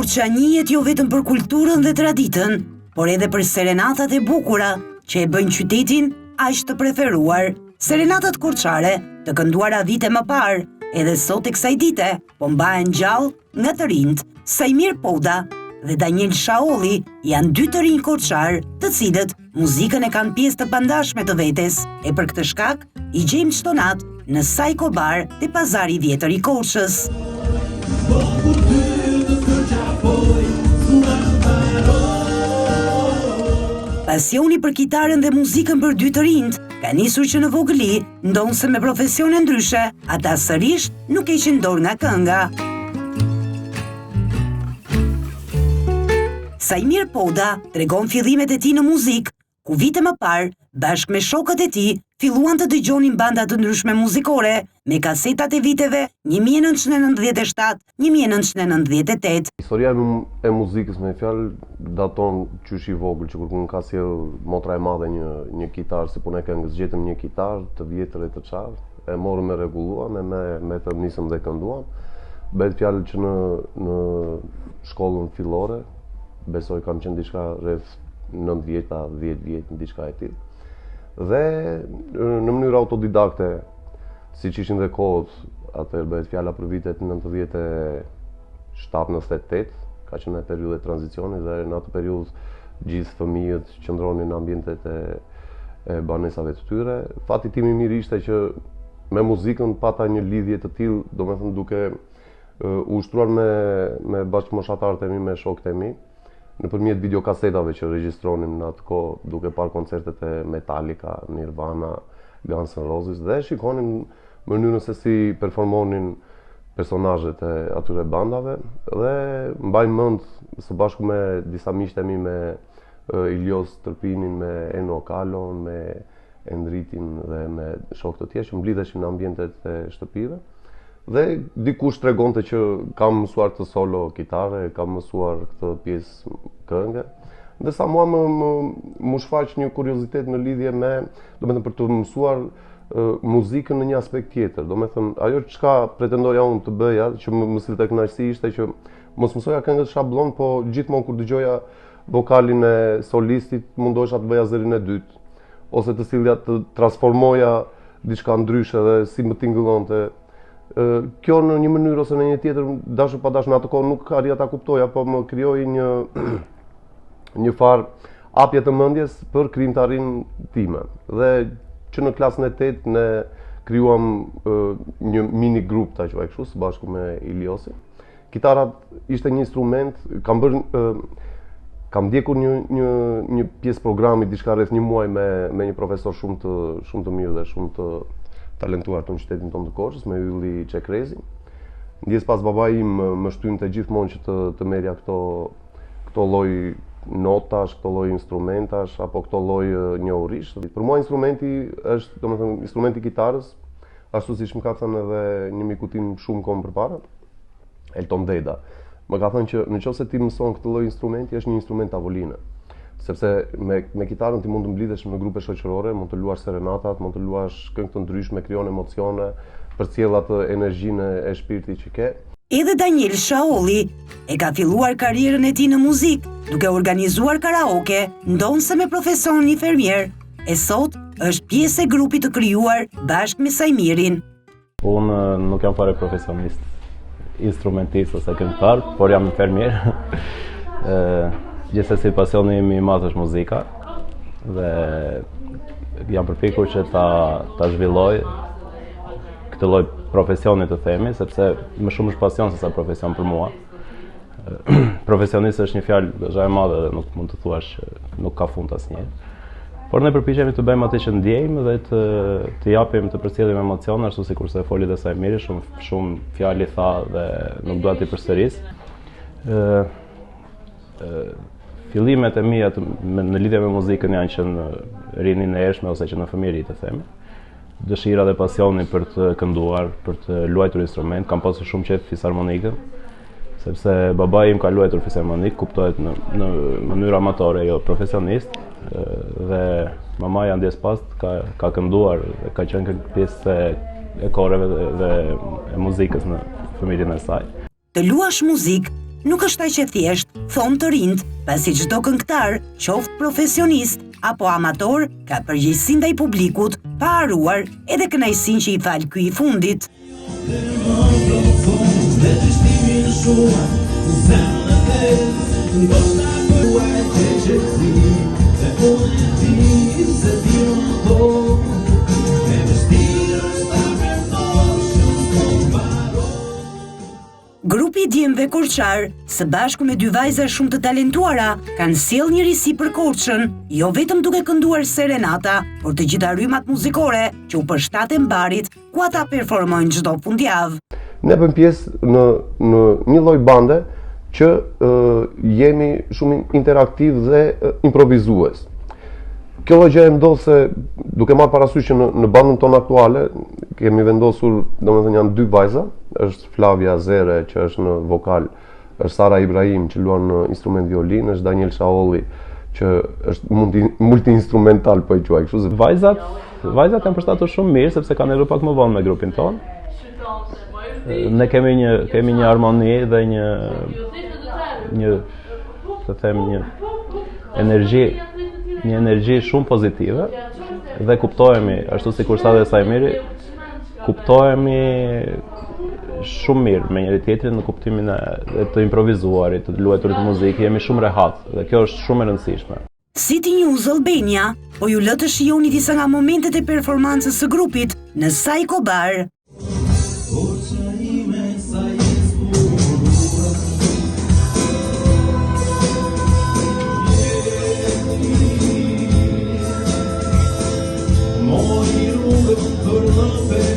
Korça njihet jo vetëm për kulturën dhe traditën, por edhe për serenatat e bukura që e bëjnë qytetin aq të preferuar. Serenatat korçare, të kënduara vite më parë, edhe sot e kësaj dite, po mbahen gjallë nga të rinjt. Sajmir Pouda dhe Daniel Shaolli janë dy të rinj korçar, të cilët muzikën e kanë pjesë të pandashme të vetes, e për këtë shkak i gjejmë çdo natë në Psycho Bar te Pazari i Vjetër i Korçës. Pasioni për kitarën dhe muzikën për dy të rinjt ka nisur që në vogëli, ndonse me profesione ndryshe, ata sërish nuk heqin dorë nga kënga. Sajmir Pouda tregon fillimet e tij në muzikë, ku vite më parë, bashkë me shokët e tij, filluan të dëgjonin banda të ndryshme muzikore me kasetat e viteve 1997, 1998. Historia e muzikës me fjalë daton qysh i vogël, që kur ka sjell motra e madhe një kitarë si punë e këngës, gjetëm një kitarë të vjetër e të çarë, e morëm e rregulluam, me të nisëm dhe kënduam. Bëhet fjalë që në shkollën fillore, besoj kam qenë diçka rreth 9 vjeta, 10 vjet, diçka e tillë. Dhe në mënyrë autodidakte, siç ishin dhe kohët, atëherë bëhet fjala për vitet 97, 98, ka qenë një periudhë e tranzicionit dhe në atë periudhë gjithë fëmijët qëndronin në ambientet e banesave të tyre. Fati tim i mirë ishte që me muzikën pata një lidhje të tillë, domethënë duke ushtruar me bashkëmoshatarët e mi, me shokët e mi, nëpërmjet videokasetave që regjistronim në atë kohë, duke parë koncertet e Metallica, Nirvana, Guns N' Roses, dhe shikonim mënyrën se si performonin personazhet e atyre bandave, dhe mbaj mend së bashku me disa miqtë e mi, me Ilios Tërpinin, me Eno Kalon, me Endritin dhe me shokë të tjerë që mblidheshin në ambientet e shtëpive. Dhe dikush tregonte që kam mësuar të solo kitare, kam mësuar këtë pjesë këngë. Dhe sa mua më shfaq një kuriozitet në lidhje me, domethënë për të mësuar muzikën në një aspekt tjetër. Domethënë ajo çka pretendoja unë të bëja, që më sillte kënaqësi, ishte që mos mësoja këngët shablon, po gjithmonë kur dëgjoja vokalin e solistit, mundohesha të bëja zërin e dytë, ose të sillja të transformoja diçka ndryshe dhe si më tingëllonte. Kjo në një mënyrë ose në një tjetër, dashur pa dashur, në atë kohë nuk arrija ta kuptoja, po më krijoi një farë hapje të mendjes për krijimtarinë time. Dhe që në klasën e 8 ne krijuam një mini grup, ta quaj kështu, së bashku me Iliosin. Kitara ishte një instrument, kam ndjekur një pjesë programi diçka rreth një muaj me një profesor shumë të mirë dhe shumë të talentuar të në qytetin tonë të Korçës, me Ylli Çekrezi. Ndjes pas babai im më shtynte gjithmonë që të merja këto lloj notash, këto lloj instrumentash apo këto lloj njohurish. Për mua instrumenti është, domethënë, instrumenti i kitarës, ashtu siç më ka thënë edhe një miku tim shumë kohë përpara, Elton Deda. Më ka thënë që nëse ti mëson këtë lloj instrumenti, është një instrument tavoline. Sepse me kitarën ti mund të mblidhesh në grupe shoqërore, mund të luash serenatat, mund të luash këngë të ndryshme, krijon emocione, përcjell atë energjinë e shpirtit që ke. Edhe Daniel Shaolli e ka filluar karrierën e tij në muzikë, duke organizuar karaoke, ndonse me profesion infermier. E sot është pjesë e grupit të krijuar bashkë me Sajmirin. Unë nuk jam fare profesionist, instrumentist ose këngëtar, por jam infermier. Gjithsesi pasioni im i madh është muzika dhe jam përpikur që ta zhvilloj këtë lloj profesioni, të themi, sepse më shumë është pasion se sa profesion për mua. Profesionist është një fjalë goxha e madhe dhe nuk mund të thuash nuk ka fund asnjëherë. Por ne përpiqemi të bëjmë atë që ndjejmë dhe të japim, të përcjellim emocione, ashtu sikur se foli dhe Sajmiri, shumë fjalë tha dhe nuk dua t'i përsëris. Fillimet e mia në lidhje me muzikën janë që në rinin e ershme ose që në fëmijëri, të themi. Dëshira dhe pasioni për të kënduar, për të luajtur instrument, kam pasur shumë qejf fisharmonikën, sepse babai im ka luajtur fisharmonik, kuptohet në mënyrë amatore, jo profesionist, dhe mamaja ndjes pas ka kënduar dhe ka qenë pjesë e koreve dhe e muzikës në familjen e saj. Të luash muzikë nuk është aq e thjeshtë, thonë të rinjt, pasi çdo këngëtar, qoftë profesionist apo amator, ka përgjegjësi ndaj publikut, pa haruar edhe kënaqësinë që i fal ky i fundit. Grupi i djemve Korçar, së bashku me dy vajza shumë të talentuara, kanë sjellë një risi për Korçën, jo vetëm duke kënduar serenata, por të gjitha rrymat muzikore që u përshtaten barit, ku ata performojnë çdo fundjavë. Ne bëjmë pjesë në një lloj bande që jemi shumë interaktiv dhe improvizues. Kjo lloj gjë ndodh se duke marrë parasysh që në bandën tonë aktuale kemi vendosur, domethënë janë dy vajza, është Flavia Zere që është në vokal, është Sara Ibrahim që luan në instrument violin, është Daniel Shaolli që është multi-instrumental po e quaj kështu. Vajzat janë përshtatur shumë mirë sepse kanë ardhur pak më vonë me grupin tonë. Ne kemi një harmoni dhe një energji shumë pozitive dhe kuptohemi, ashtu sikur sa dhe Sajmiri, kuptohemi shumë mirë me njëri tjetrin në kuptimin e të improvizuarit, të luajturit të muzikë, jemi shumë rehat dhe kjo është shumë e rëndësishme. City News Albania po ju lë të shijoni disa nga momentet e performancës së grupit në Psycho Bar. Mori rrugë për në